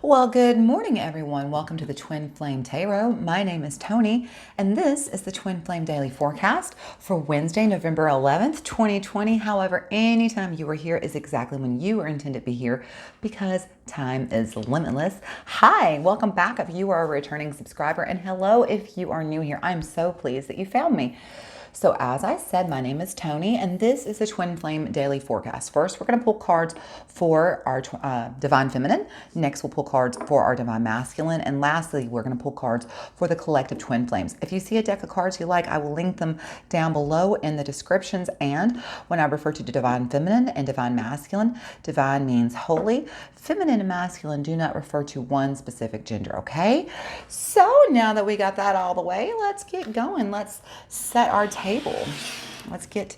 Well, good morning, everyone. Welcome to the Twin Flame Tarot. My name is Tony, and this is the Twin Flame Daily Forecast for Wednesday, November 11th, 2020. However, anytime you are here is exactly when you are intended to be here because time is limitless. Hi, welcome back if you are a returning subscriber, and hello if you are new here. I'm so pleased that you found me. So as I said, my name is Tony, and this is the Twin Flame Daily Forecast. First, we're going to pull cards for our Divine Feminine. Next, we'll pull cards for our Divine Masculine. And lastly, we're going to pull cards for the collective Twin Flames. If you see a deck of cards you like, I will link them down below in the descriptions. And when I refer to Divine Feminine and Divine Masculine, Divine means holy. Feminine and masculine do not refer to one specific gender, okay? So now that we got that all the way, let's get going. Let's set our table. Let's get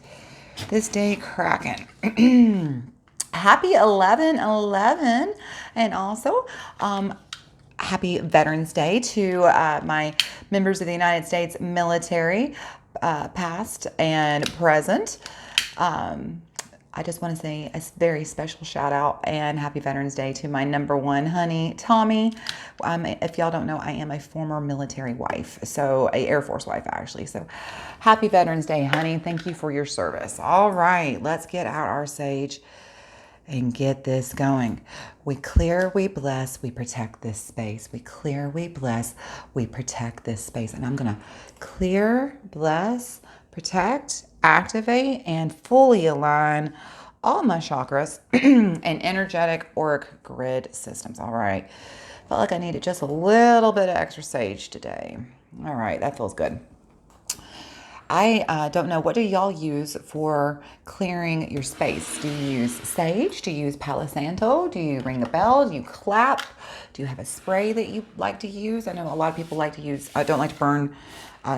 this day cracking. Happy 11/11, and also happy Veterans Day to my members of the United States military, past and present. I just want to say a very special shout out and happy Veterans Day to my number one honey, Tommy. If y'all don't know, I am a former military wife, so a Air Force wife actually. So happy Veterans Day, honey. Thank you for your service. All right, let's get out our sage and get this going. We clear, we bless, we protect this space. We clear, we bless, we protect this space. And I'm going to clear, bless, protect, activate, and fully align all my chakras and energetic auric grid systems. All right. Felt like I needed just a little bit of extra sage today. All right. That feels good. I don't know, what do y'all use for clearing your space? Do you use sage? Do you use Palo Santo? Do you ring a bell? Do you clap? Do you have a spray that you like to use? I know a lot of people like to use, don't like to burn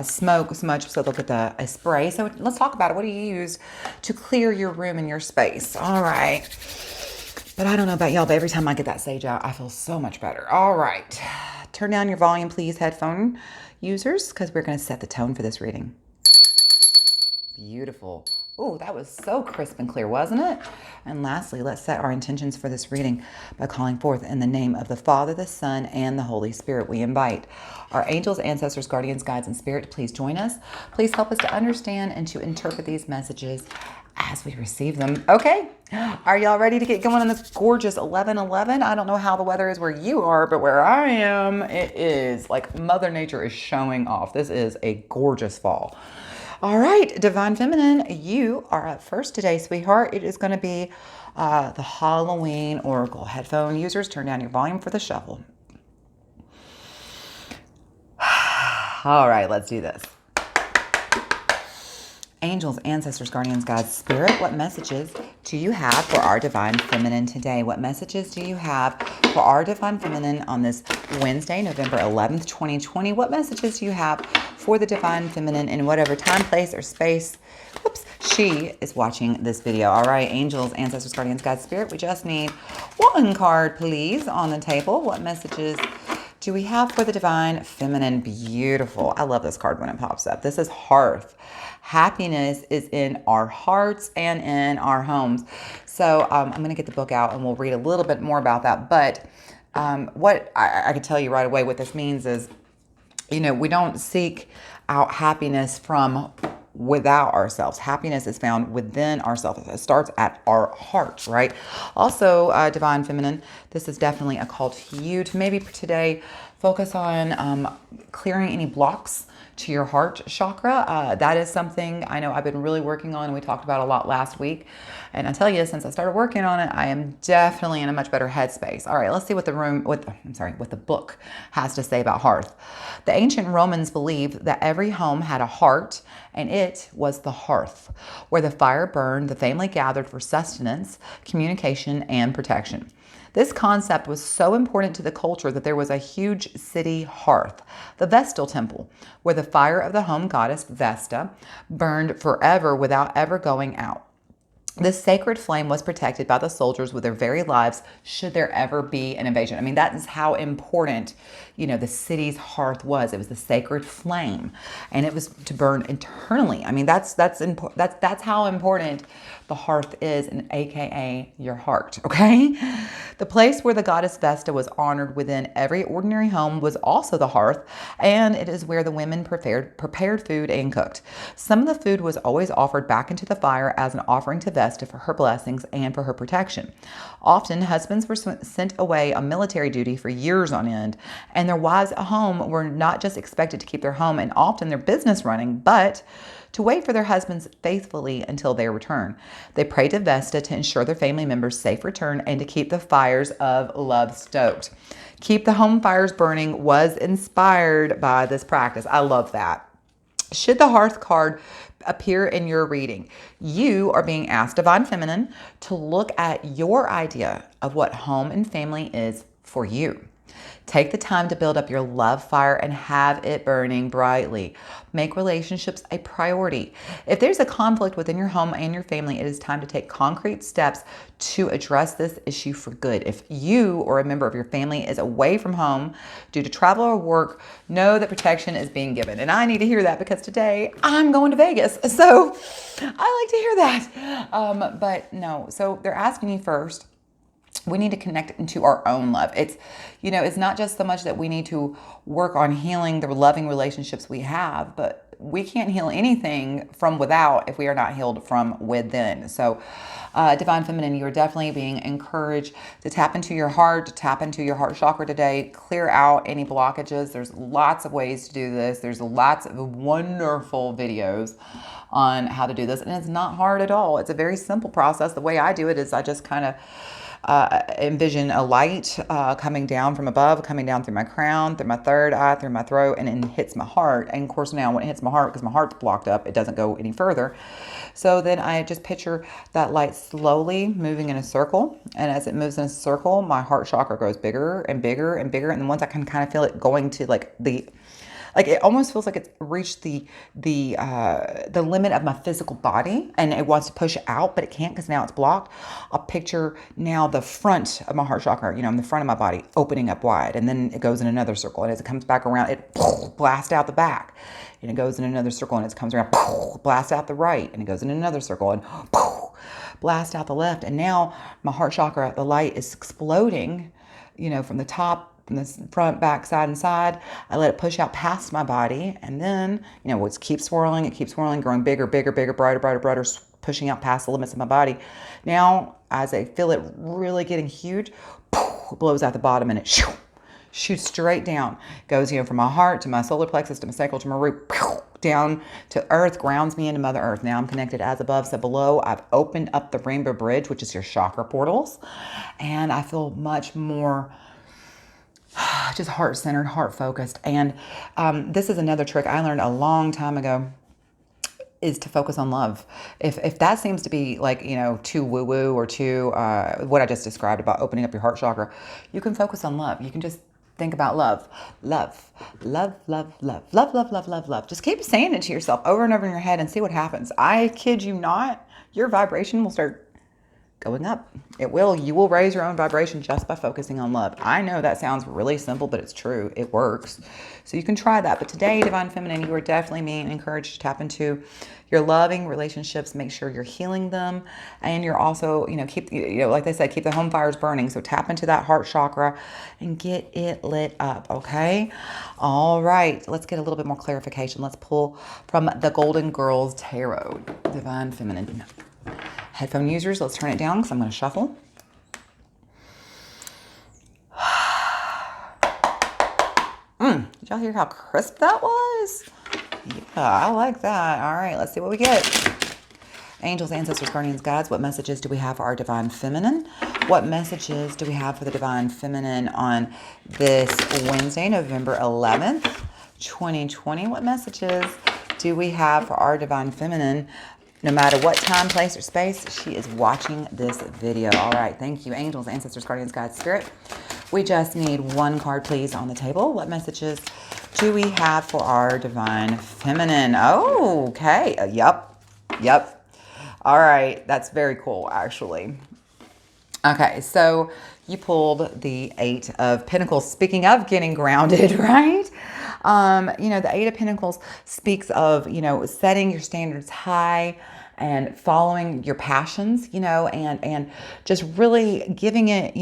smoke so much, so they'll get a spray. So let's talk about it. What do you use to clear your room and your space? All right. But I don't know about y'all, but every time I get that sage out, I feel so much better. All right. Turn down your volume, please, headphone users, because we're going to set the tone for this reading. Beautiful. Oh, that was so crisp and clear, wasn't it? And lastly, let's set our intentions for this reading by calling forth in the name of the Father, the Son, and the Holy Spirit. We invite our angels, ancestors, guardians, guides, and spirit to please join us. Please help us to understand and to interpret these messages as we receive them. Okay, are y'all ready to get going on this gorgeous 11/11? I don't know how the weather is where you are, but where I am, it is like Mother Nature is showing off. This is a gorgeous fall. All right, Divine Feminine, you are up first today, sweetheart. It is going to be the Halloween Oracle. Headphone users, turn down your volume for the shuffle. All right, let's do this. Angels, ancestors, guardians, guides, spirit, what messages do you have for our Divine Feminine today? What messages do you have for our Divine Feminine on this Wednesday, November 11th, 2020? What messages do you have for the Divine Feminine in whatever time, place, or space she is watching this video? All right, angels, ancestors, guardians, guides, spirit, we just need one card, please, on the table. What messages do we have for the Divine Feminine? Beautiful. I love this card when it pops up. This is Hearth. Happiness is in our hearts and in our homes. So I'm going to get the book out and we'll read a little bit more about that. But what I can tell you right away what this means is, you know, we don't seek out happiness from without ourselves. Happiness is found within ourselves. It starts at our heart, right? Also, Divine Feminine, this is definitely a call to you to maybe today focus on clearing any blocks to your heart chakra. That is something I know I've been really working on. We talked about a lot last week. And I tell you, since I started working on it, I am definitely in a much better headspace. All right, let's see what the book has to say about hearth. The ancient Romans believed that every home had a heart, and it was the hearth. Where the fire burned, the family gathered for sustenance, communication, and protection. This concept was so important to the culture that there was a huge city hearth, the Vestal Temple, where the fire of the home goddess Vesta burned forever without ever going out. This sacred flame was protected by the soldiers with their very lives should there ever be an invasion. I mean, that is how important, the city's hearth was. It was the sacred flame, and it was to burn eternally. I mean, that's how important the hearth is, and AKA your heart, okay? The place where the goddess Vesta was honored within every ordinary home was also the hearth, and it is where the women prepared food and cooked. Some of the food was always offered back into the fire as an offering to Vesta for her blessings and for her protection. Often, husbands were sent away on military duty for years on end, and their wives at home were not just expected to keep their home and often their business running, but to wait for their husbands faithfully until their return. They prayed to Vesta to ensure their family members' safe return and to keep the fires of love stoked. Keep the home fires burning was inspired by this practice. I love that. Should the hearth card appear in your reading, you are being asked, Divine Feminine, to look at your idea of what home and family is for you. Take the time to build up your love fire and have it burning brightly. Make relationships a priority. If there's a conflict within your home and your family, it is time to take concrete steps to address this issue for good. If you or a member of your family is away from home due to travel or work, know that protection is being given. And I need to hear that because today I'm going to Vegas. So I like to hear that. But no, so they're asking you first, we need to connect into our own love. It's not just so much that we need to work on healing the loving relationships we have, but we can't heal anything from without if we are not healed from within. So, Divine Feminine, you are definitely being encouraged to tap into your heart, to tap into your heart chakra today, clear out any blockages. There's lots of ways to do this. There's lots of wonderful videos on how to do this, and it's not hard at all. It's a very simple process. The way I do it is I just kind of envision a light coming down from above, coming down through my crown, through my third eye, through my throat, and it hits my heart. And of course now when it hits my heart, because my heart's blocked up, it doesn't go any further. So then I just picture that light slowly moving in a circle. And as it moves in a circle, my heart chakra grows bigger and bigger and bigger. And then once I can kind of feel it going to it almost feels like it's reached the limit of my physical body, and it wants to push out, but it can't because now it's blocked. I'll picture now the front of my heart chakra, in the front of my body, opening up wide, and then it goes in another circle, and as it comes back around, it blasts out the back, and it goes in another circle, and it comes around, blast out the right, and it goes in another circle, and blast out the left, and now my heart chakra, the light is exploding, from the top, from the front, back, side, and side. I let it push out past my body, and then, it keeps swirling, growing bigger, brighter, pushing out past the limits of my body. Now, as I feel it really getting huge, blows out the bottom, and it shoots straight down. Goes, from my heart to my solar plexus to my sacral to my root, down to earth, grounds me into Mother Earth. Now I'm connected as above, so below. I've opened up the rainbow bridge, which is your chakra portals, and I feel much more just heart-centered, heart-focused. And this is another trick I learned a long time ago, is to focus on love. If that seems to be too woo-woo or too what I just described about opening up your heart chakra, you can focus on love. You can just think about love. Love, love, love, love, love, love, love, love, love. Just keep saying it to yourself over and over in your head and see what happens. I kid you not, your vibration will start going up. It will. You will raise your own vibration just by focusing on love. I know that sounds really simple, but it's true. It works. So you can try that. But today, Divine Feminine, you are definitely being encouraged to tap into your loving relationships. Make sure you're healing them. And you're also, keep, like they said, keep the home fires burning. So tap into that heart chakra and get it lit up. Okay. All right. Let's get a little bit more clarification. Let's pull from the Golden Girls Tarot, Divine Feminine. Headphone users, let's turn it down because I'm going to shuffle. Did y'all hear how crisp that was? Yeah, I like that. All right, let's see what we get. Angels, ancestors, guardians, guides, what messages do we have for our Divine Feminine? What messages do we have for the Divine Feminine on this Wednesday, November 11th, 2020? What messages do we have for our Divine Feminine? No matter what time, place, or space, she is watching this video. All right, thank you, angels, ancestors, guardians, guides, spirit. We just need one card, please, on the table. What messages do we have for our Divine Feminine? Oh, okay. Yep. All right. That's very cool, actually. Okay, so you pulled the Eight of Pentacles. Speaking of getting grounded, right? The Eight of Pentacles speaks of, setting your standards high and following your passions, and just really giving it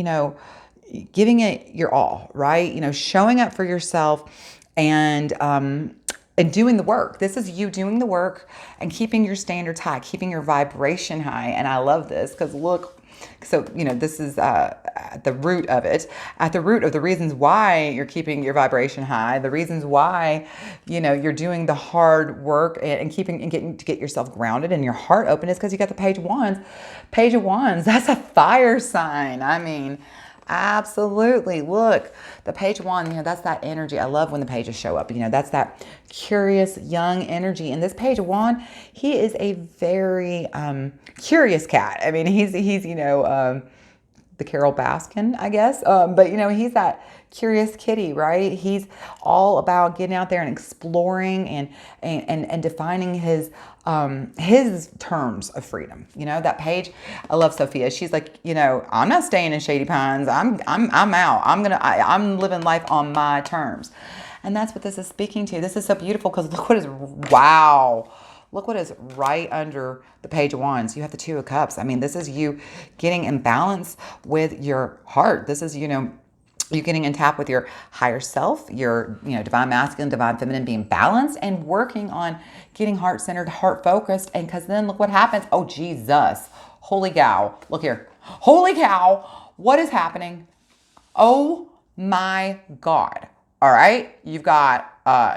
your all, right? Showing up for yourself and doing the work. This is you doing the work and keeping your standards high, keeping your vibration high. And I love this because look, so, this is at the root of it, at the root of the reasons why you're keeping your vibration high, the reasons why, you're doing the hard work and getting to get yourself grounded and your heart open is because you got the Page of Wands. Page of Wands, that's a fire sign. I mean, absolutely. Look, the Page of Wands, that's that energy. I love when the pages show up. That's that curious young energy. And this Page of Wands, he is a very curious cat. I mean, he's the Carol Baskin, I guess. But he's that curious kitty, right? He's all about getting out there and exploring and defining his terms of freedom. That page, I love Sophia. She's like, I'm not staying in Shady Pines. I'm out. I'm living life on my terms. And that's what this is speaking to. This is so beautiful because look what is right under the Page of Wands. You have the Two of Cups. I mean, this is you getting in balance with your heart. This is, you getting in tap with your higher self, your, divine masculine, divine feminine, being balanced and working on getting heart-centered, heart-focused. And because then look what happens. Oh, Jesus. Holy cow. Look here. Holy cow. What is happening? Oh, my God. All right. You've got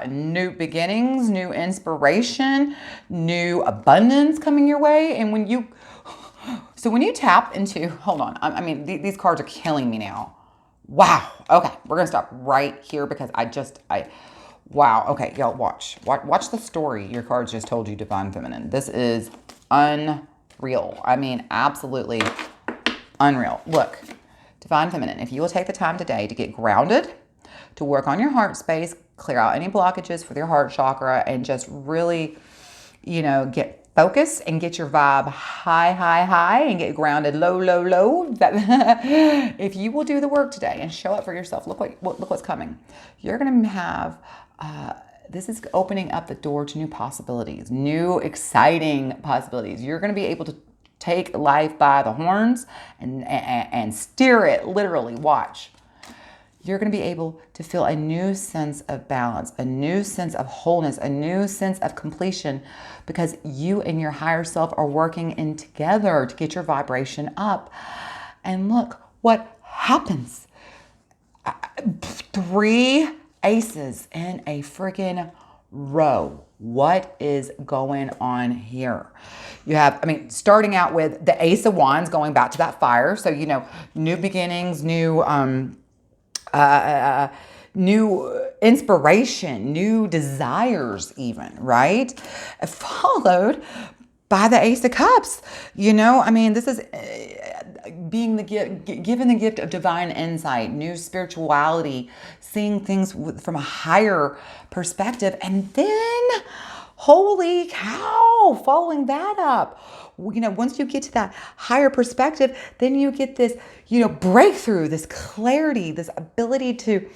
new beginnings, new inspiration, new abundance coming your way. And when you tap into, hold on. I mean, these cards are killing me now. Wow. Okay. We're going to stop right here because wow. Okay. Y'all watch the story your cards just told you, Divine Feminine. This is unreal. I mean, absolutely unreal. Look, Divine Feminine, if you will take the time today to get grounded, to work on your heart space, clear out any blockages for your heart chakra, and just really, get focused and get your vibe high, high, high, and get grounded low, low, low. If you will do the work today and show up for yourself, look what's coming. You're going to have, this is opening up the door to new possibilities, new exciting possibilities. You're going to be able to take life by the horns and steer it, literally. Watch. You're going to be able to feel a new sense of balance, a new sense of wholeness, a new sense of completion, because you and your higher self are working in together to get your vibration up. And look what happens. 3 aces in a freaking row. What is going on here? You have, starting out with the Ace of Wands, going back to that fire. So, new beginnings, new inspiration, new desires even, right? Followed by the Ace of Cups. This is being given the gift of divine insight, new spirituality, seeing things from a higher perspective. And then, holy cow, following that up. Once you get to that higher perspective, then you get this, breakthrough, this clarity, this ability to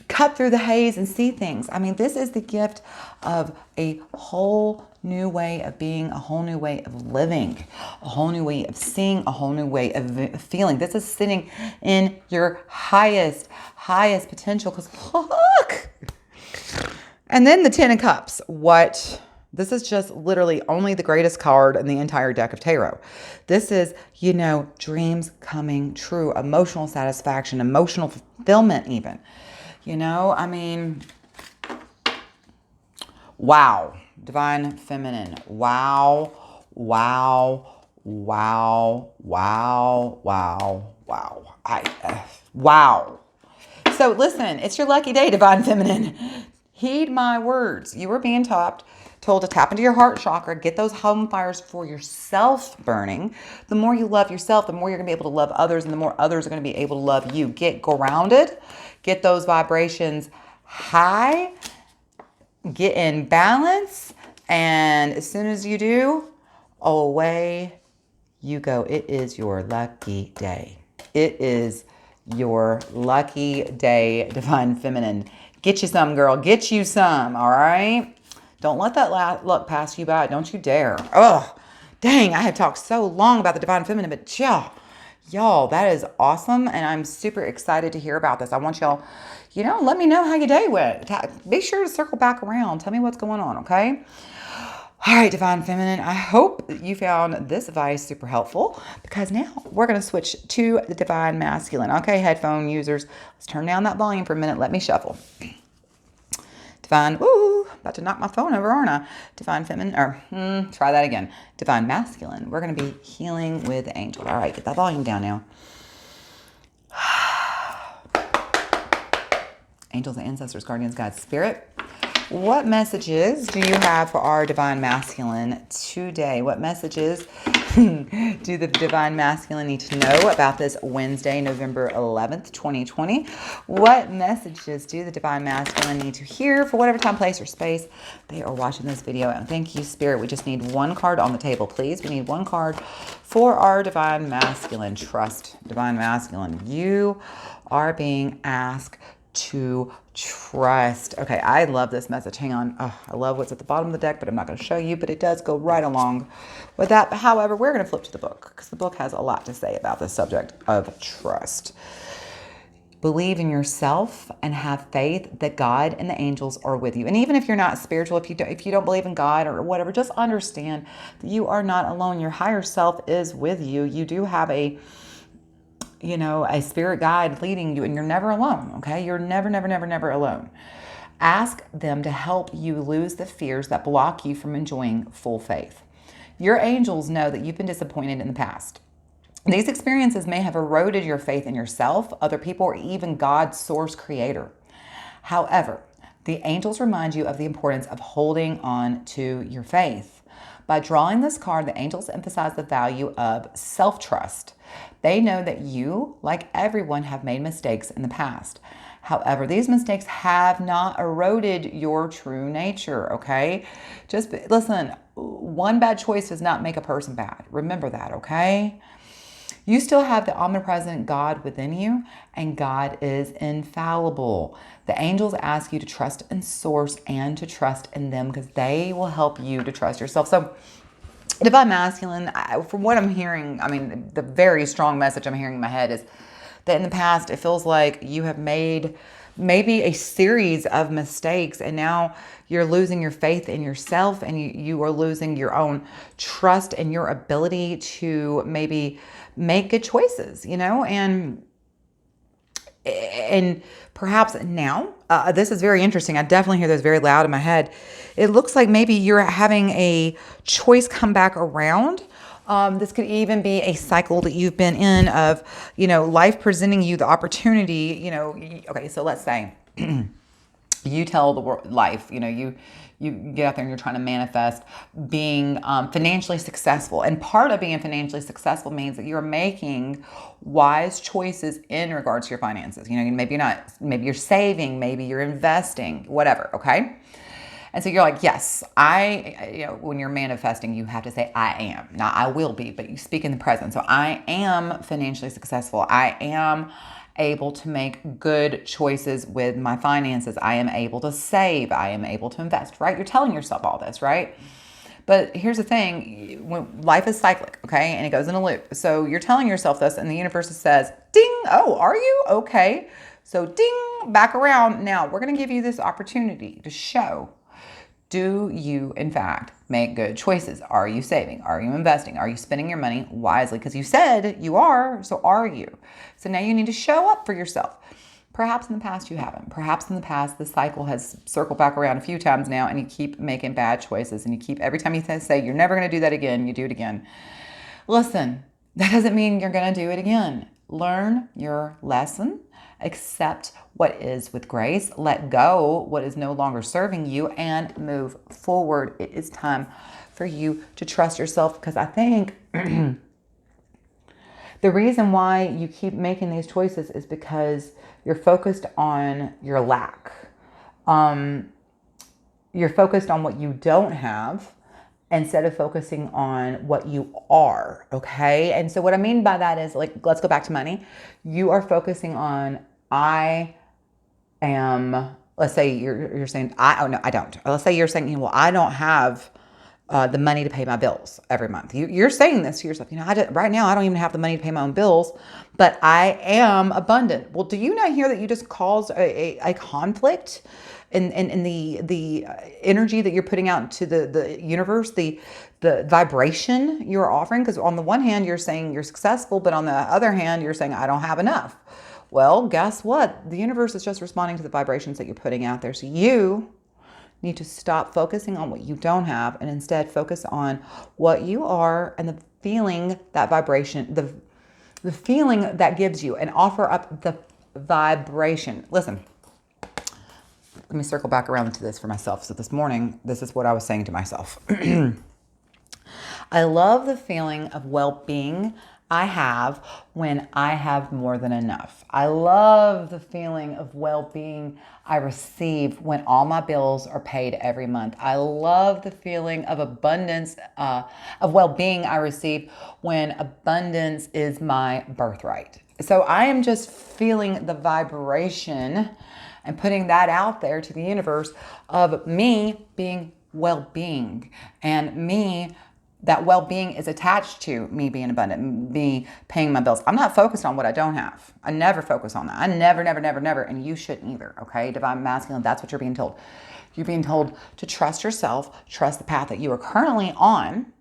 cut through the haze and see things. This is the gift of a whole new way of being, a whole new way of living, a whole new way of seeing, a whole new way of feeling. This is sitting in your highest potential. Because look, and then the Ten of Cups. What? This is just literally only the greatest card in the entire deck of tarot. This is, dreams coming true, emotional satisfaction, emotional fulfillment even. Wow. Divine Feminine. Wow. Wow. Wow. Wow. Wow. Wow. Wow. So listen, it's your lucky day, Divine Feminine. Heed my words. You are being told to tap into your heart chakra, get those home fires for yourself burning. The more you love yourself, the more you're going to be able to love others, and the more others are going to be able to love you. Get grounded, get those vibrations high, get in balance, and as soon as you do, away you go. It is your lucky day. It is your lucky day, Divine Feminine. Get you some, girl. Get you some, all right? Don't let that luck pass you by. Don't you dare. Oh, dang, I have talked so long about the Divine Feminine, but y'all, that is awesome, and I'm super excited to hear about this. I want y'all, let me know how your day went. Be sure to circle back around. Tell me what's going on, okay? All right, Divine Feminine, I hope you found this advice super helpful, because now we're going to switch to the Divine Masculine. Okay, headphone users, let's turn down that volume for a minute. Let me shuffle. Divine, about to knock my phone over, aren't I? Divine Feminine, try that again. Divine Masculine. We're going to be healing with Angel. All right, get that volume down now. Angels, ancestors, guardians, guides, spirit. What messages do you have for our Divine Masculine today? What messages do the Divine Masculine need to know about this Wednesday, November 11th, 2020? What messages do the Divine Masculine need to hear for whatever time, place, or space they are watching this video? And thank you, Spirit. We just need one card on the table, please. We need one card for our Divine Masculine. Trust, Divine Masculine. You are being asked to trust. Okay, I love this message. Hang on. Oh, I love what's at the bottom of the deck, but I'm not going to show you, but it does go right along with that. But however, we're going to flip to the book, because the book has a lot to say about the subject of trust. Believe in yourself and have faith that God and the angels are with you. And even if you're not spiritual, if you don't believe in God or whatever, just understand that you are not alone. Your higher self is with you. You do have a spirit guide leading you, and you're never alone, okay? You're never, never, never, never alone. Ask them to help you lose the fears that block you from enjoying full faith. Your angels know that you've been disappointed in the past. These experiences may have eroded your faith in yourself, other people, or even God's source creator. However, the angels remind you of the importance of holding on to your faith. By drawing this card, the angels emphasize the value of self-trust. They know that you, like everyone, have made mistakes in the past. However, these mistakes have not eroded your true nature, okay? Just listen, one bad choice does not make a person bad. Remember that, okay? You still have the omnipresent God within you, and God is infallible. The angels ask you to trust in Source and to trust in them, because they will help you to trust yourself. So, Divine Masculine, from what I'm hearing, the very strong message I'm hearing in my head is that in the past, it feels like you have made maybe a series of mistakes, and now you're losing your faith in yourself, and you are losing your own trust and your ability to maybe make good choices, and perhaps now, this is very interesting. I definitely hear this very loud in my head. It looks like maybe you're having a choice come back around. This could even be a cycle that you've been in of, life presenting you the opportunity, okay, so let's say you tell the world, life, you get out there and you're trying to manifest being financially successful. And part of being financially successful means that you're making wise choices in regards to your finances. Maybe you're saving, maybe you're investing, whatever, okay? And so you're like, yes, when you're manifesting, you have to say, I am. Not I will be, but you speak in the present. So I am financially successful. I am able to make good choices with my finances. I am able to save. I am able to invest, right? You're telling yourself all this, right? But here's the thing, when life is cyclic, okay? And it goes in a loop. So you're telling yourself this, and the universe says, ding, oh, are you? Okay. So ding, back around. Now we're going to give you this opportunity to show, do you, in fact, make good choices? Are you saving? Are you investing? Are you spending your money wisely? Because you said you are, so are you? So now you need to show up for yourself. Perhaps in the past you haven't. Perhaps in the past the cycle has circled back around a few times now, and you keep making bad choices, and you keep, every time you say you're never going to do that again, you do it again. Listen, that doesn't mean you're going to do it again. Learn your lesson. Accept what is with grace, let go what is no longer serving you, and move forward. It is time for you to trust yourself, because I think the reason why you keep making these choices is because you're focused on your lack. You're focused on what you don't have, instead of focusing on what you are, okay? And so what I mean by that is, like, let's go back to money. You are focusing on, I am, let's say you're saying, oh no, I don't. Or let's say you're saying, well, I don't have the money to pay my bills every month. You're saying this to yourself, right now I don't even have the money to pay my own bills, but I am abundant. Well, do you not hear that you just caused a conflict in the energy that you're putting out into the universe, the vibration you're offering? Because on the one hand, you're saying you're successful, but on the other hand, you're saying I don't have enough. Well, guess what? The universe is just responding to the vibrations that you're putting out there. So you need to stop focusing on what you don't have and instead focus on what you are and the feeling, that vibration, the feeling that gives you, and offer up the vibration. Listen, let me circle back around to this for myself. So this morning, this is what I was saying to myself. I love the feeling of well-being I have when I have more than enough. I love the feeling of well-being I receive when all my bills are paid every month. I love the feeling of abundance, of well-being I receive when abundance is my birthright. So I am just feeling the vibration and putting that out there to the universe of me being well-being, and that well-being is attached to me being abundant, me paying my bills. I'm not focused on what I don't have. I never focus on that. I never, and you shouldn't either, okay? Divine Masculine, that's what you're being told. You're being told to trust yourself, trust the path that you are currently on,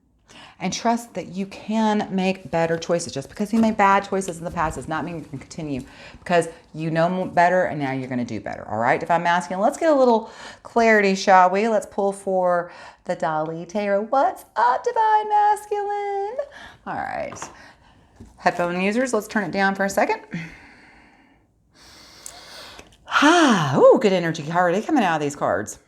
and trust that you can make better choices. Just because you made bad choices in the past does not mean you can continue, because you know better and now you're going to do better. All right, Divine Masculine, let's get a little clarity, shall we? Let's pull for the Daily Tarot. What's up, Divine Masculine? All right, headphone users, let's turn it down for a second. Ooh, good energy. How are they coming out of these cards?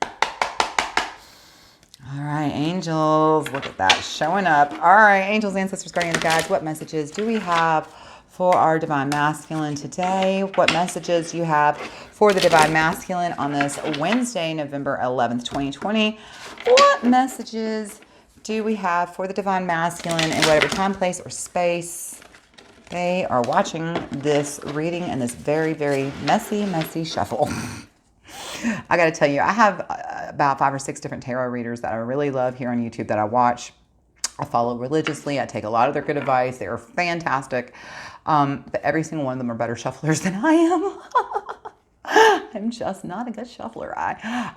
All right, angels, look at that, showing up. All right, angels, ancestors, guardians, guides, what messages do we have for our Divine Masculine today? What messages do you have for the Divine Masculine on this Wednesday, November 11th, 2020? What messages do we have for the Divine Masculine in whatever time, place, or space they are watching this reading in this very, very messy shuffle? I got to tell you, I have about 5 or 6 different tarot readers that I really love here on YouTube that I watch. I follow religiously. I take a lot of their good advice. They are fantastic. But every single one of them are better shufflers than I am. I'm just not a good shuffler.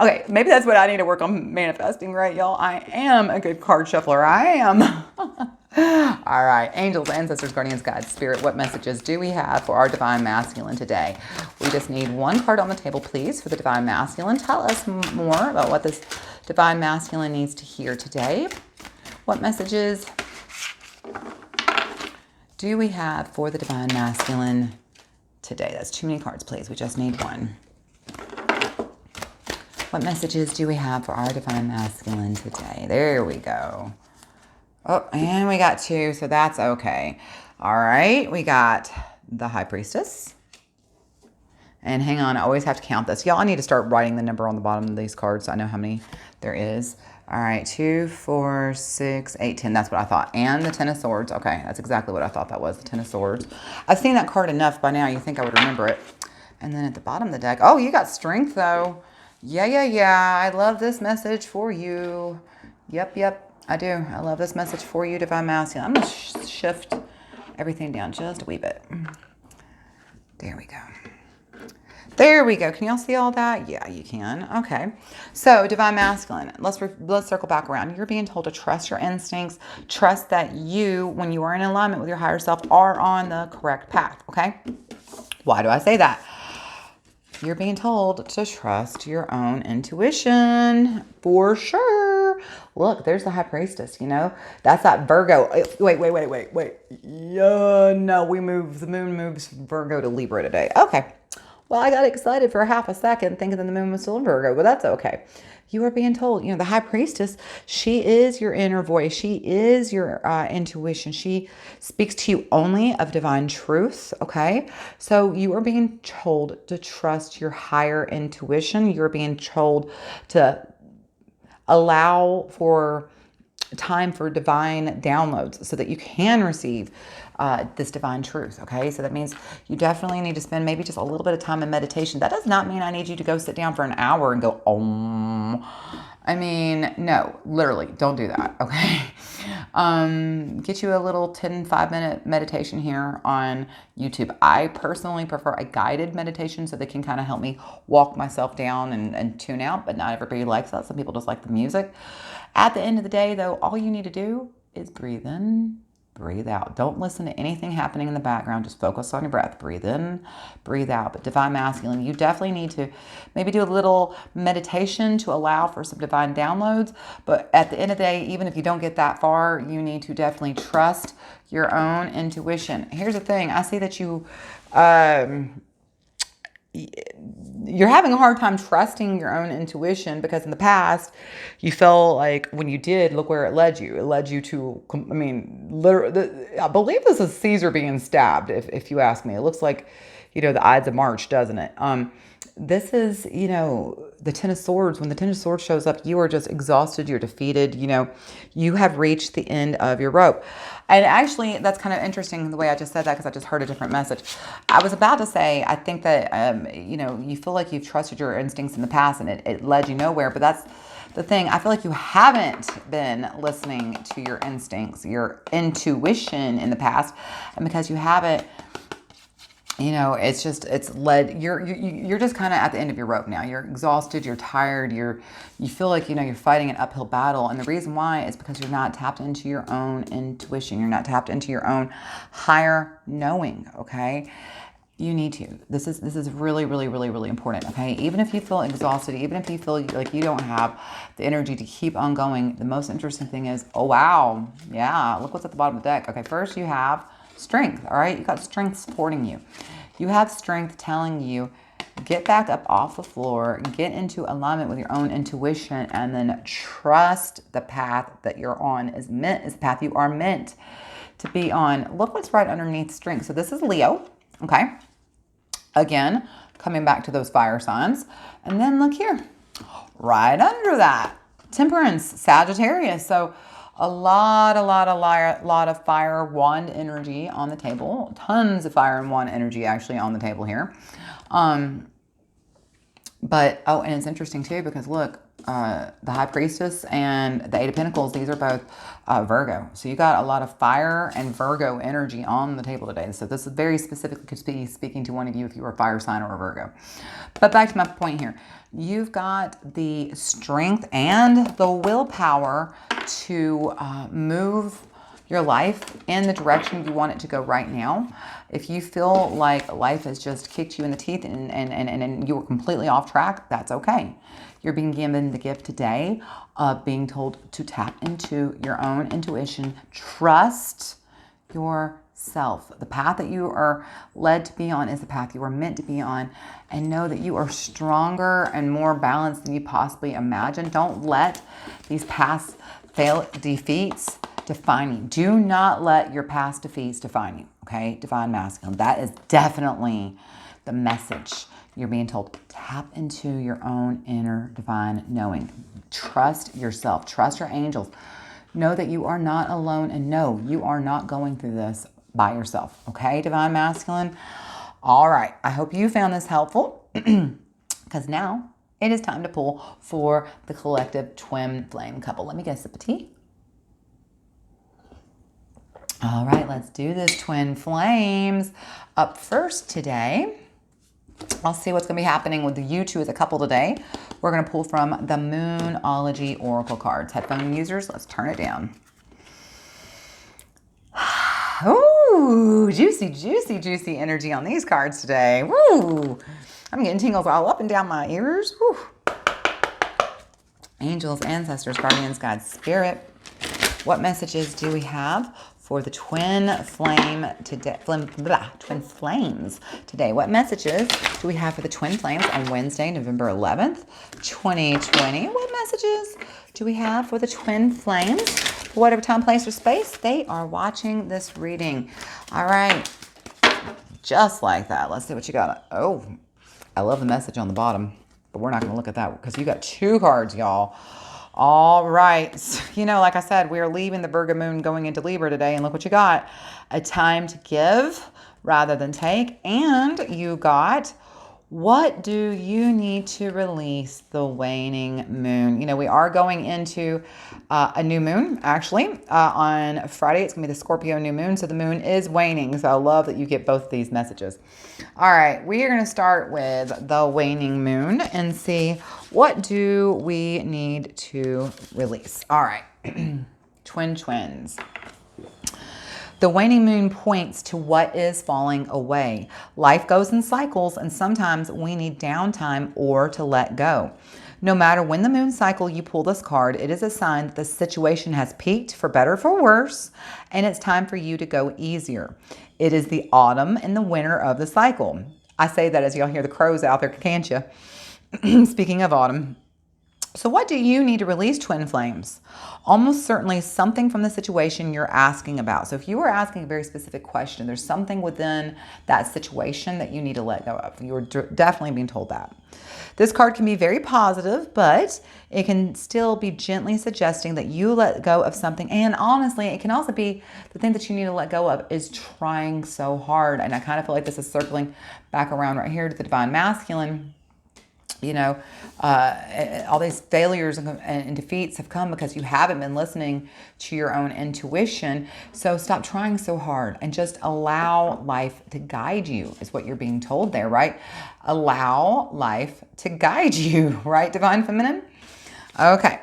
Okay, maybe that's what I need to work on manifesting, right, y'all? I am a good card shuffler. I am. All right, angels, ancestors, guardians, guides, spirit, what messages do we have for our Divine Masculine today? We just need one card on the table, please, for the Divine Masculine. Tell us more about what this Divine Masculine needs to hear today. What messages do we have for the Divine Masculine today? That's too many cards, please. We just need one. What messages do we have for our Divine Masculine today? There we go. Oh, and we got 2, so that's okay. All right, we got the High Priestess. And hang on, I always have to count this. Y'all, I need to start writing the number on the bottom of these cards so I know how many there is. All right, 2, 4, 6, 8, 10. That's what I thought. And the Ten of Swords. Okay, that's exactly what I thought that was, the Ten of Swords. I've seen that card enough by now. You think I would remember it. And then at the bottom of the deck, oh, you got Strength, though. Yeah. I love this message for you. Yep. I do. I love this message for you, Divine Masculine. I'm going to shift everything down just a wee bit. There we go. Can y'all see all that? Yeah, you can. Okay. So, Divine Masculine, let's circle back around. You're being told to trust your instincts. Trust that you, when you are in alignment with your higher self, are on the correct path. Okay? Why do I say that? You're being told to trust your own intuition for sure. Look, there's the High Priestess, That's that Virgo. Wait. Yeah, no, the moon moves Virgo to Libra today. Okay. Well, I got excited for half a second thinking that the moon was still in Virgo, but that's okay. You are being told, the High Priestess, she is your inner voice. She is your intuition. She speaks to you only of divine truth, okay? So you are being told to trust your higher intuition. You're being told to allow for time for divine downloads so that you can receive this divine truth. Okay, so that means you definitely need to spend maybe just a little bit of time in meditation. That does not mean I need you to go sit down for an hour and go I mean, no, literally don't do that. Okay. Get you a little 5-minute meditation here on YouTube. I personally prefer a guided meditation so they can kind of help me walk myself down and tune out, but not everybody likes that. Some people just like the music. At the end of the day, though, all you need to do is breathe in, breathe out. Don't listen to anything happening in the background. Just focus on your breath. Breathe in, breathe out. But divine masculine, you definitely need to maybe do a little meditation to allow for some divine downloads. But at the end of the day, even if you don't get that far, you need to definitely trust your own intuition. Here's the thing. I see that you're having a hard time trusting your own intuition because in the past you felt like when you did, look where it led you. It led you to, I mean, literally, I believe this is Caesar being stabbed, if you ask me. It looks like, the Ides of March, doesn't it? This is, the Ten of Swords. When the Ten of Swords shows up, you are just exhausted. You're defeated. You have reached the end of your rope. And actually, that's kind of interesting the way I just said that because I just heard a different message. I was about to say, I think that, you feel like you've trusted your instincts in the past and it led you nowhere. But that's the thing. I feel like you haven't been listening to your instincts, your intuition in the past. And because you haven't, it's led, you're just kind of at the end of your rope now. You're exhausted, you're tired, you feel like, you're fighting an uphill battle. And the reason why is because you're not tapped into your own intuition. You're not tapped into your own higher knowing, okay? You need to. This is really, really, really, really important, okay? Even if you feel exhausted, even if you feel like you don't have the energy to keep on going, the most interesting thing is, oh, wow, yeah, look what's at the bottom of the deck. Okay, first you have strength, all right? You got strength supporting you. You have strength telling you, get back up off the floor, get into alignment with your own intuition, and then trust the path that you're on is the path you are meant to be on. Look what's right underneath strength. So this is Leo, okay? Again, coming back to those fire signs. And then look here, right under that, Temperance, Sagittarius. So a lot of fire wand energy on the table. Tons of fire and wand energy actually on the table here. And it's interesting too because look, the High Priestess and the Eight of Pentacles, these are both Virgo. So you got a lot of fire and Virgo energy on the table today. So this is very specifically could be speaking to one of you if you were a fire sign or a Virgo. But back to my point here. You've got the strength and the willpower to move your life in the direction you want it to go right now. If you feel like life has just kicked you in the teeth and you were completely off track, that's okay. You're being given the gift today of being told to tap into your own intuition. Trust yourself. The path that you are led to be on is the path you are meant to be on. And know that you are stronger and more balanced than you possibly imagine. Don't let these past defeats define you. Do not let your past defeats define you, okay? Divine masculine. That is definitely the message. You're being told, tap into your own inner divine knowing. Trust yourself. Trust your angels. Know that you are not alone, and no, you are not going through this by yourself, okay, divine masculine? All right. I hope you found this helpful because now it is time to pull for the collective twin flame couple. Let me get a sip of tea. All right, let's do this, twin flames. Up first today, I'll see what's going to be happening with you two as a couple today. We're going to pull from the Moonology Oracle cards. Headphone users, let's turn it down. Ooh, juicy, juicy, juicy energy on these cards today. Woo! I'm getting tingles all up and down my ears. Woo. Angels, ancestors, guardians, God, spirit. What messages do we have for the twin flame today? Twin flames today. What messages do we have for the twin flames on Wednesday, November 11th, 2020? What messages do we have for the twin flames? For whatever time, place, or space they are watching this reading. All right. Just like that. Let's see what you got. Oh, I love the message on the bottom, but we're not going to look at that because you got two cards, y'all. All right. You know, like I said, we are leaving the Virgo moon going into Libra today. And look what you got. A time to give rather than take. And you got, what do you need to release? The waning moon. You know, we are going into a new moon, actually. On Friday, it's going to be the Scorpio new moon. So the moon is waning. So I love that you get both of these messages. All right, we are going to start with the waning moon and see what do we need to release. All right, twins. The waning moon points to what is falling away. Life goes in cycles, and sometimes we need downtime or to let go. No matter when the moon cycle you pull this card, it is a sign that the situation has peaked, for better or for worse, and it's time for you to go easier. It is the autumn and the winter of the cycle. I say that as y'all hear the crows out there, can't you? Speaking of autumn. So what do you need to release, twin flames? Almost certainly something from the situation you're asking about. So if you were asking a very specific question, there's something within that situation that you need to let go of. You're definitely being told that. This card can be very positive, but it can still be gently suggesting that you let go of something. And honestly, it can also be the thing that you need to let go of is trying so hard. And I kind of feel like this is circling back around right here to the divine masculine. You know, all these failures and defeats have come because you haven't been listening to your own intuition. So stop trying so hard and just allow life to guide you, is what you're being told there, right? Allow life to guide you, right, Divine Feminine? Okay.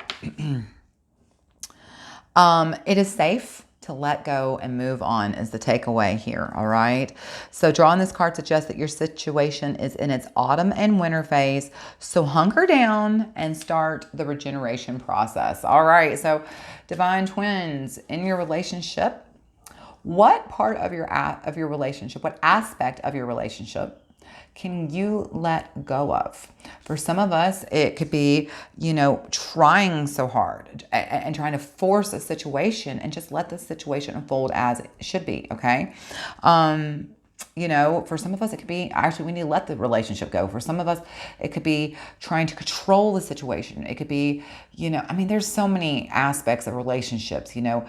It is safe to let go and move on is the takeaway here, all right? So drawing this card suggests that your situation is in its autumn and winter phase, so hunker down and start the regeneration process. All right, so Divine Twins, in your relationship, what part of your relationship, what aspect of your relationship can you let go of? For some of us, it could be, you know, trying so hard and trying to force a situation and just let the situation unfold as it should be, okay? You know, for some of us, it could be, actually, we need to let the relationship go. For some of us, it could be trying to control the situation. It could be, you know, I mean, there's so many aspects of relationships, you know,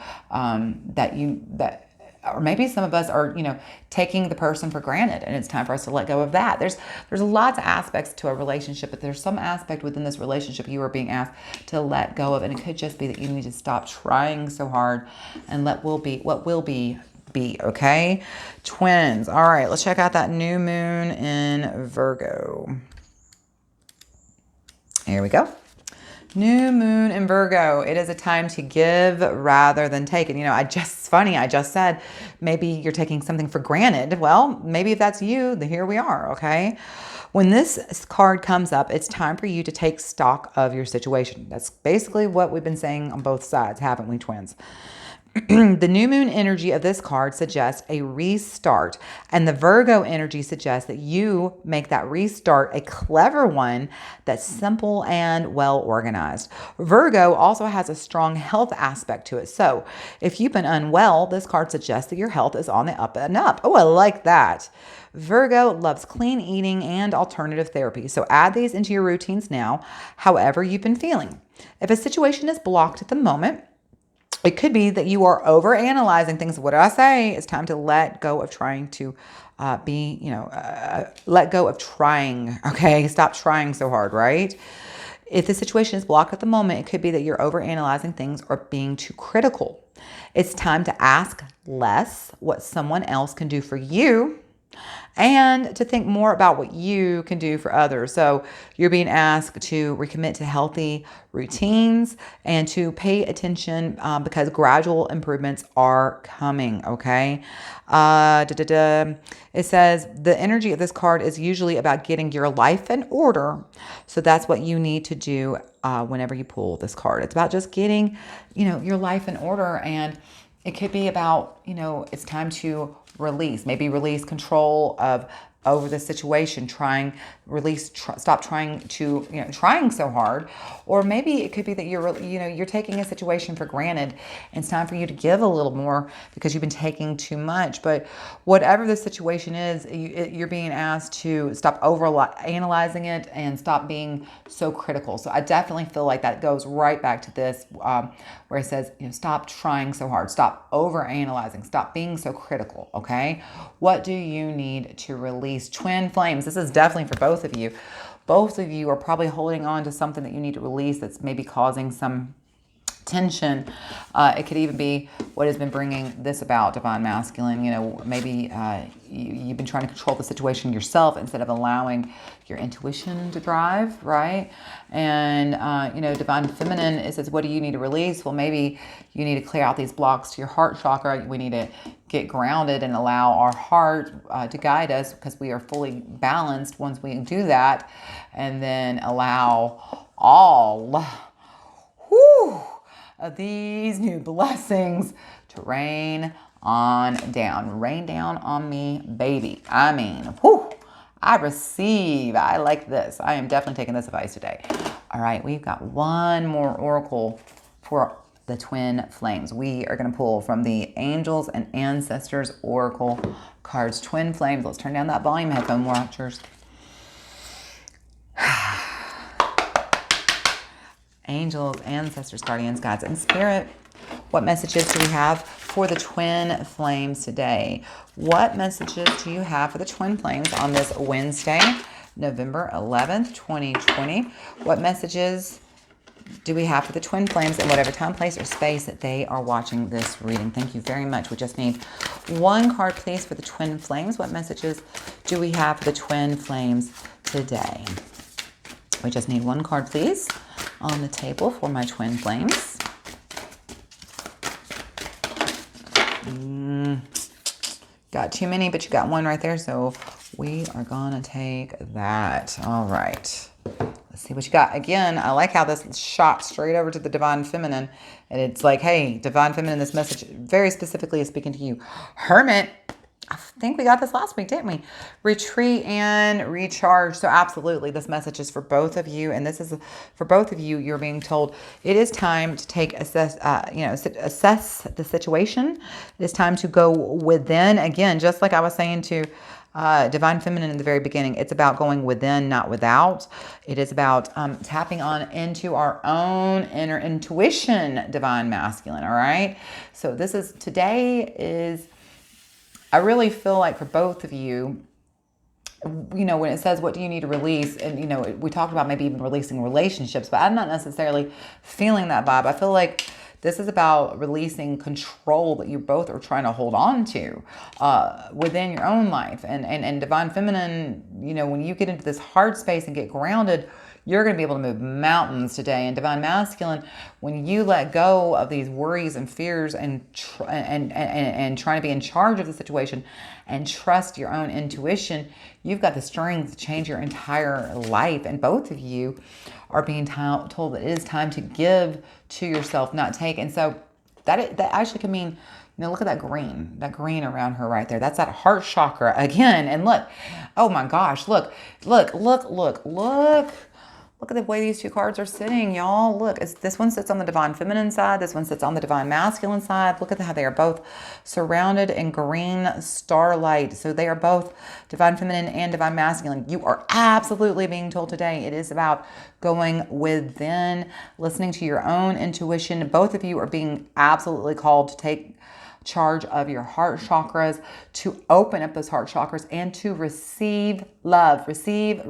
or maybe some of us are, you know, taking the person for granted, and it's time for us to let go of that. There's lots of aspects to a relationship, but there's some aspect within this relationship you are being asked to let go of, and it could just be that you need to stop trying so hard and let what will be, okay? Twins. All right, let's check out that new moon in Virgo. Here we go. New moon in Virgo. It is a time to give rather than take. And you know, I just said maybe you're taking something for granted. Well, maybe if that's you, then here we are, okay? When this card comes up, it's time for you to take stock of your situation. That's basically what we've been saying on both sides, haven't we, twins? The new moon energy of this card suggests a restart, and the Virgo energy suggests that you make that restart a clever one that's simple and well organized. Virgo also has a strong health aspect to it. So if you've been unwell, this card suggests that your health is on the up and up. Oh, I like that. Virgo loves clean eating and alternative therapy. So add these into your routines now, however you've been feeling. If a situation is blocked at the moment, it could be that you are over analyzing things. What do I say? It's time to let go of trying to let go of trying. Okay. Stop trying so hard, right? If the situation is blocked at the moment, it could be that you're over analyzing things or being too critical. It's time to ask less what someone else can do for you and to think more about what you can do for others. So you're being asked to recommit to healthy routines and to pay attention because gradual improvements are coming, okay? It says the energy of this card is usually about getting your life in order. So that's what you need to do whenever you pull this card. It's about just getting, your life in order. And it could be about, it's time to release control of over the situation, stop trying to, trying so hard. Or maybe it could be that you're taking a situation for granted and it's time for you to give a little more because you've been taking too much. But whatever the situation is, you're being asked to stop analyzing it and stop being so critical. So I definitely feel like that goes right back to this, where it says, stop trying so hard, stop over analyzing, stop being so critical. Okay, what do you need to release? Twin flames, this is definitely for both of you. Both of you are probably holding on to something that you need to release that's maybe causing some tension. It could even be what has been bringing this about, divine masculine. Maybe you've been trying to control the situation yourself instead of allowing your intuition to drive, right? And divine feminine, it says, what do you need to release? Well, maybe you need to clear out these blocks to your heart chakra. We need to get grounded and allow our heart to guide us, because we are fully balanced once we do that. And then allow all of these new blessings to rain on down. Rain down on me, baby. I mean, I receive. I like this. I am definitely taking this advice today. All right, we've got one more oracle for the twin flames. We are going to pull from the Angels and Ancestors Oracle cards. Twin flames. Let's turn down that volume, headphone watchers. Angels, ancestors, guardians, guides, and spirit. What messages do we have for the twin flames today? What messages do you have for the twin flames on this Wednesday, November 11th, 2020? What messages do we have for the twin flames in whatever time, place, or space that they are watching this reading? Thank you very much. We just need one card, please, for the twin flames. What messages do we have for the twin flames today? We just need one card, please, on the table for my twin flames. Got too many, but you got one right there, so we are gonna take that. All right, let's see what you got. Again, I like how this shot straight over to the divine feminine, and it's like, hey, divine feminine, this message very specifically is speaking to you. Hermit, I think we got this last week, didn't we? Retreat and recharge. So absolutely, this message is for both of you. And this is for both of you. You're being told it is time to assess the situation. It is time to go within. Again, just like I was saying to divine feminine in the very beginning, it's about going within, not without. It is about tapping on into our own inner intuition, divine masculine. All right. So today is, I really feel like for both of you, when it says, what do you need to release? And, we talked about maybe even releasing relationships, but I'm not necessarily feeling that vibe. I feel like this is about releasing control that you both are trying to hold on to within your own life. And divine feminine, when you get into this hard space and get grounded, you're going to be able to move mountains today. And divine masculine, when you let go of these worries and fears and trying to be in charge of the situation and trust your own intuition, you've got the strength to change your entire life. And both of you are being told that it is time to give to yourself, not take. And so that actually can mean, look at that green around her right there. That's that heart chakra again. And look, oh my gosh, look. Look at the way these two cards are sitting, y'all. Look, this one sits on the divine feminine side. This one sits on the divine masculine side. Look at how they are both surrounded in green starlight. So they are both divine feminine and divine masculine. You are absolutely being told today it is about going within, listening to your own intuition. Both of you are being absolutely called to take charge of your heart chakras, to open up those heart chakras and to receive love. Receive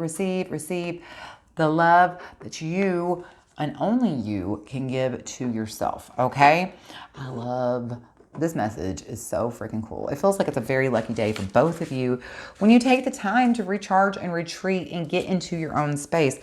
the love that you and only you can give to yourself, okay? I love this message. Is so freaking cool. It feels like it's a very lucky day for both of you when you take the time to recharge and retreat and get into your own space.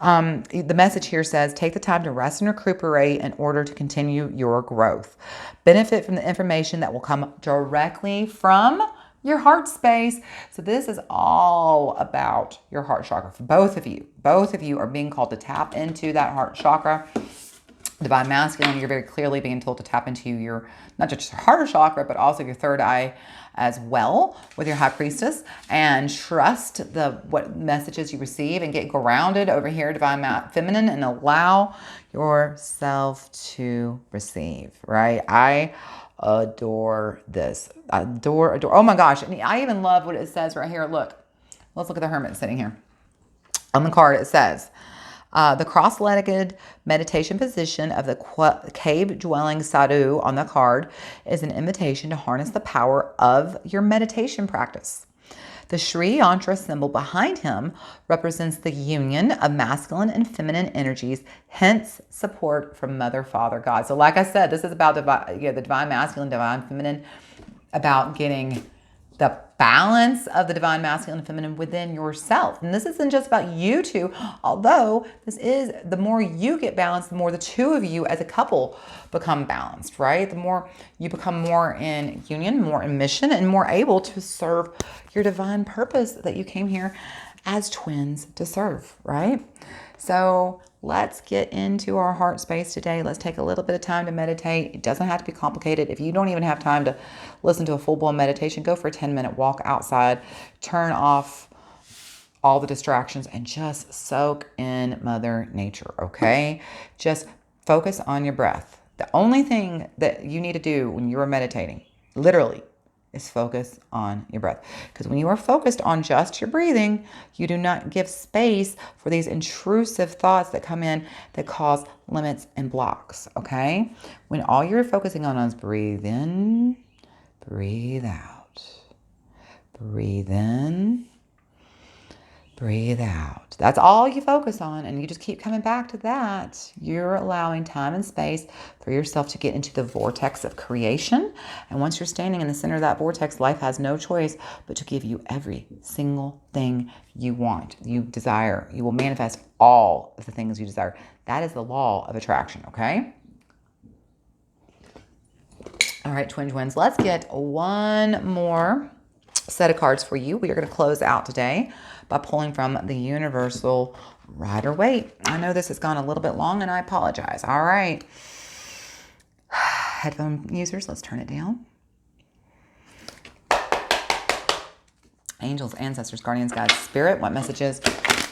The message here says, take the time to rest and recuperate in order to continue your growth. Benefit from the information that will come directly from your heart space. So this is all about your heart chakra for both of you. Both of you are being called to tap into that heart chakra Divine Masculine, you're very clearly being told to tap into your, not just your heart chakra, but also your third eye as well with your High Priestess, and trust what messages you receive and get grounded over here, Divine Feminine, and allow yourself to receive, right? I adore this. Adore. Oh my gosh. And I even love what it says right here. Look, let's look at the Hermit sitting here. On the card, it says, the cross-legged meditation position of the cave-dwelling sadhu on the card is an invitation to harness the power of your meditation practice. The Sri Yantra symbol behind him represents the union of masculine and feminine energies, hence support from Mother, Father, God. So like I said, this is about the divine masculine, divine feminine, about getting the balance of the divine masculine and feminine within yourself. And this isn't just about you two, although this is, the more you get balanced, the more the two of you as a couple become balanced, right? The more you become more in union, more in mission, and more able to serve your divine purpose that you came here as twins to serve, right? So let's get into our heart space today. Let's take a little bit of time to meditate. It doesn't have to be complicated. If you don't even have time to listen to a full-blown meditation, go for a 10-minute walk outside, turn off all the distractions, and just soak in Mother Nature, okay? Just focus on your breath. The only thing that you need to do when you are meditating, literally, is focus on your breath. Because when you are focused on just your breathing, you do not give space for these intrusive thoughts that come in that cause limits and blocks, okay? When all you're focusing on is breathe in, breathe out. Breathe in, breathe out. That's all you focus on, and you just keep coming back to that. You're allowing time and space for yourself to get into the vortex of creation. And once you're standing in the center of that vortex, life has no choice but to give you every single thing you want, you desire. You will manifest all of the things you desire. That is the law of attraction, okay? All right, twins, let's get one more set of cards for you. We are going to close out today by pulling from the Universal Rider-Waite. I know this has gone a little bit long, and I apologize. All right. Headphone users, let's turn it down. Angels, ancestors, guardians, guides, spirit, what messages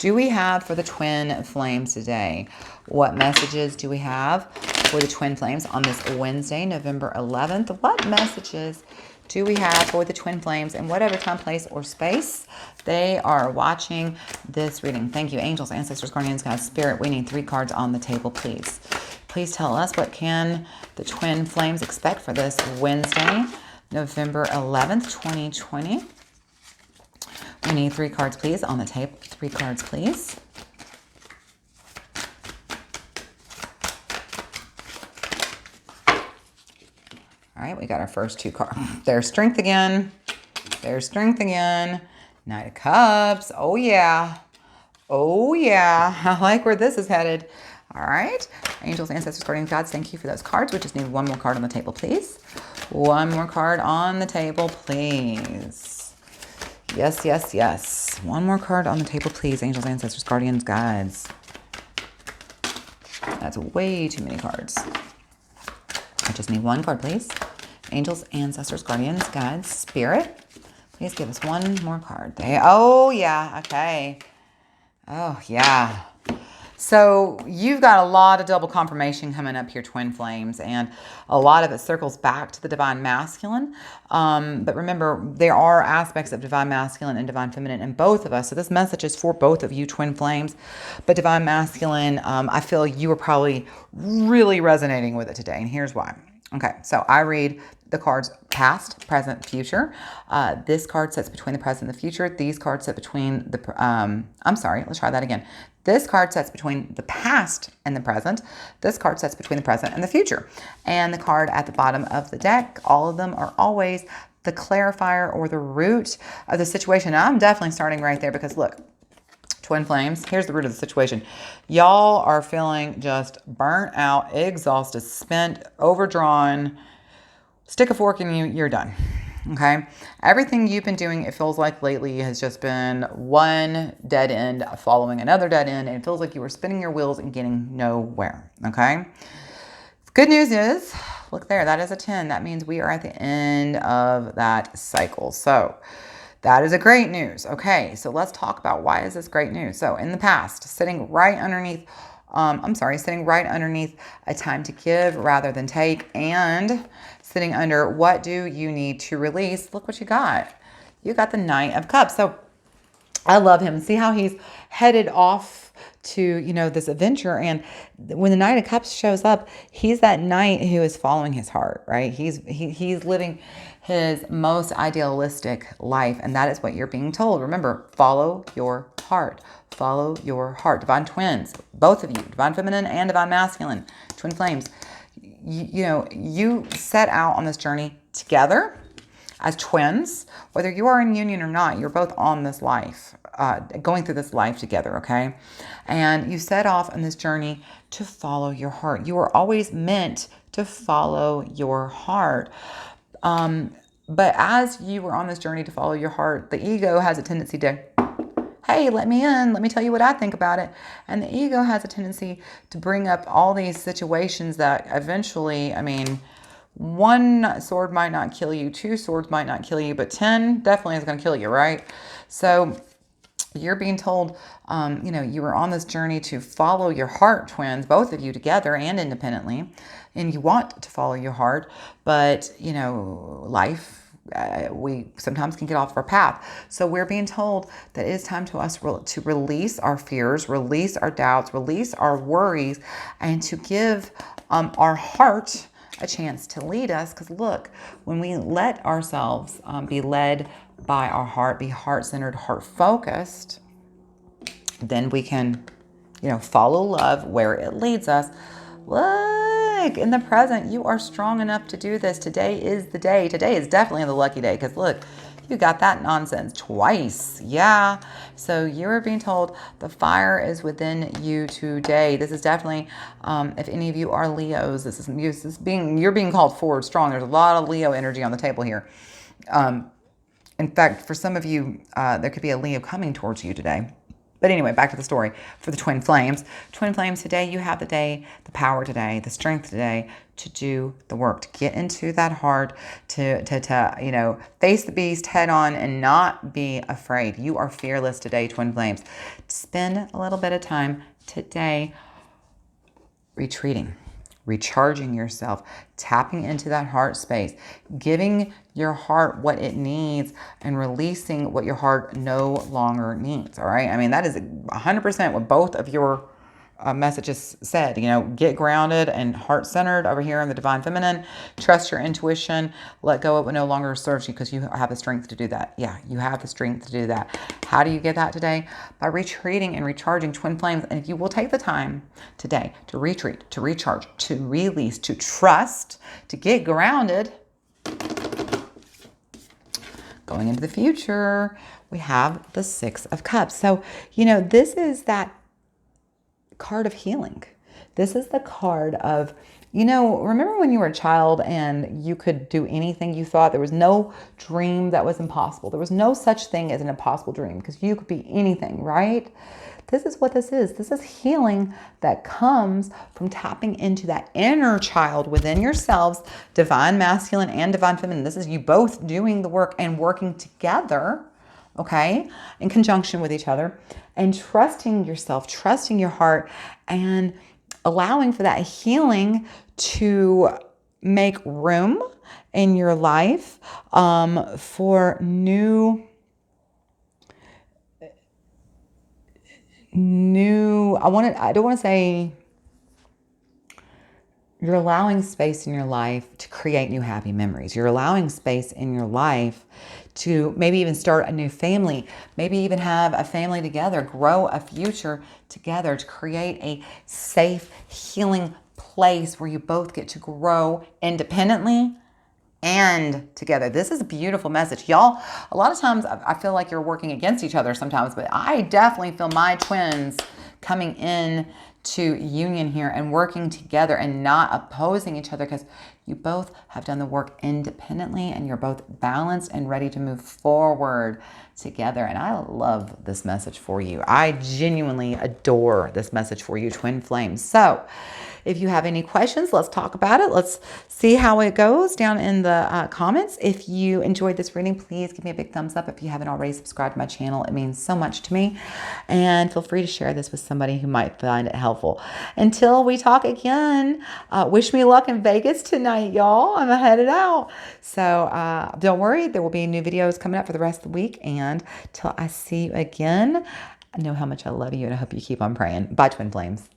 do we have for the twin flames today? What messages do we have for the twin flames on this Wednesday, November 11th? What messages do we have for the twin flames in whatever time, place, or space they are watching this reading? Thank you, angels, ancestors, guardians, guides, spirit. We need 3 cards on the table, please. Please tell us, what can the twin flames expect for this Wednesday, November 11th, 2020? We need 3 cards, please, on the table. 3 cards, please. All right, we got our first 2 cards. There's strength again. There's strength again. Knight of Cups. Oh, yeah. Oh, yeah. I like where this is headed. All right. Angels, ancestors, guardians, gods, thank you for those cards. We just need 1 more card on the table, please. 1 more card on the table, please. Yes, yes, yes. 1 more card on the table, please. Angels, ancestors, guardians, guides. That's way too many cards. I just need 1 card, please. Angels, ancestors, guardians, guides, spirit. Please give us 1 more card. Oh, yeah. Okay. Oh, yeah. So you've got a lot of double confirmation coming up here, twin flames, and a lot of it circles back to the divine masculine. But remember, there are aspects of divine masculine and divine feminine in both of us. So this message is for both of you, twin flames. But divine masculine, I feel you are probably really resonating with it today, and here's why. Okay, so I read the cards past, present, future. This card sits between the present and the future. These cards sit between the, I'm sorry, let's try that again. This card sits between the past and the present. This card sits between the present and the future. And the card at the bottom of the deck, all of them are always the clarifier or the root of the situation. Now, I'm definitely starting right there because look, twin flames, here's the root of the situation. Y'all are feeling just burnt out, exhausted, spent, overdrawn. Stick a fork in you, you're done. Okay? Everything you've been doing, it feels like lately, has just been one dead end following another dead end, and it feels like you were spinning your wheels and getting nowhere. Okay? Good news is, look there, that is a 10. That means we are at the end of that cycle. So that is a great news. Okay, so let's talk about why is this great news. So in the past, sitting right underneath a time to give rather than take, and sitting under what do you need to release. Look what you got. You got the Knight of Cups. So I love him. See how he's headed off to, you know, this adventure. And when the Knight of Cups shows up, he's that knight who is following his heart, right? He's living his most idealistic life. And that is what you're being told. Remember, follow your heart. Follow your heart. Divine twins, both of you, divine feminine and divine masculine, twin flames. You know, you set out on this journey together as twins, whether you are in union or not. You're both on this life, going through this life together, okay? And you set off on this journey to follow your heart. You were always meant to follow your heart. But as you were on this journey to follow your heart, the ego has a tendency to, hey, let me in. Let me tell you what I think about it. And the ego has a tendency to bring up all these situations that eventually, I mean, one sword might not kill you, 2 swords might not kill you, but 10 definitely is going to kill you, right? So you're being told, you know, you were on this journey to follow your heart, twins, both of you together and independently, and you want to follow your heart, but, you know, life, we sometimes can get off our path. So we're being told that it is time to us to release our fears, release our doubts, release our worries, and to give our heart a chance to lead us. Because look, when we let ourselves be led by our heart, be heart-centered, heart-focused, then we can, you know, follow love where it leads us. Look, in the present, you are strong enough to do this. Today is the day. Today is definitely the lucky day, because look, you got that nonsense twice. Yeah. So you're being told the fire is within you today. This is definitely, if any of you are Leos, you're being called forward strong. There's a lot of Leo energy on the table here. In fact, for some of you, there could be a Leo coming towards you today. But anyway, back to the story for the twin flames. Twin flames, today you have the day, the power today, the strength today to do the work, to get into that heart, to you know, face the beast head on and not be afraid. You are fearless today, twin flames. Spend a little bit of time today retreating, recharging yourself, tapping into that heart space, giving your heart what it needs, and releasing what your heart no longer needs. All right. I mean, that is 100% what both of your messages said. You know, get grounded and heart-centered over here in the divine feminine. Trust your intuition. Let go of what no longer serves you, because you have the strength to do that. Yeah, you have the strength to do that. How do you get that today? By retreating and recharging, twin flames. And if you will take the time today to retreat, to recharge, to release, to trust, to get grounded, going into the future, we have the 6 of Cups. So, you know, this is that card of healing. This is the card of, you know, remember when you were a child and you could do anything you thought? There was no dream that was impossible. There was no such thing as an impossible dream, because you could be anything, right? This is what this is. This is healing that comes from tapping into that inner child within yourselves, divine masculine and divine feminine. This is you both doing the work and working together, okay, in conjunction with each other, and trusting yourself, trusting your heart, and allowing for that healing to make room in your life for I don't want to say, you're allowing space in your life to create new happy memories. You're allowing space in your life to maybe even start a new family, maybe even have a family together, grow a future together, to create a safe, healing place where you both get to grow independently and together. This is a beautiful message. Y'all, a lot of times I feel like you're working against each other sometimes, but I definitely feel my twins coming in to union here and working together and not opposing each other, because you both have done the work independently and you're both balanced and ready to move forward together. And I love this message for you. I genuinely adore this message for you, twin flames. So if you have any questions, let's talk about it. Let's see how it goes down in the comments. If you enjoyed this reading, please give me a big thumbs up. If you haven't already subscribed to my channel, it means so much to me. And feel free to share this with somebody who might find it helpful. Until we talk again, wish me luck in Vegas tonight, y'all. I'm headed out. So don't worry, there will be new videos coming up for the rest of the week. And till I see you again, I know how much I love you, and I hope you keep on praying. Bye, twin flames.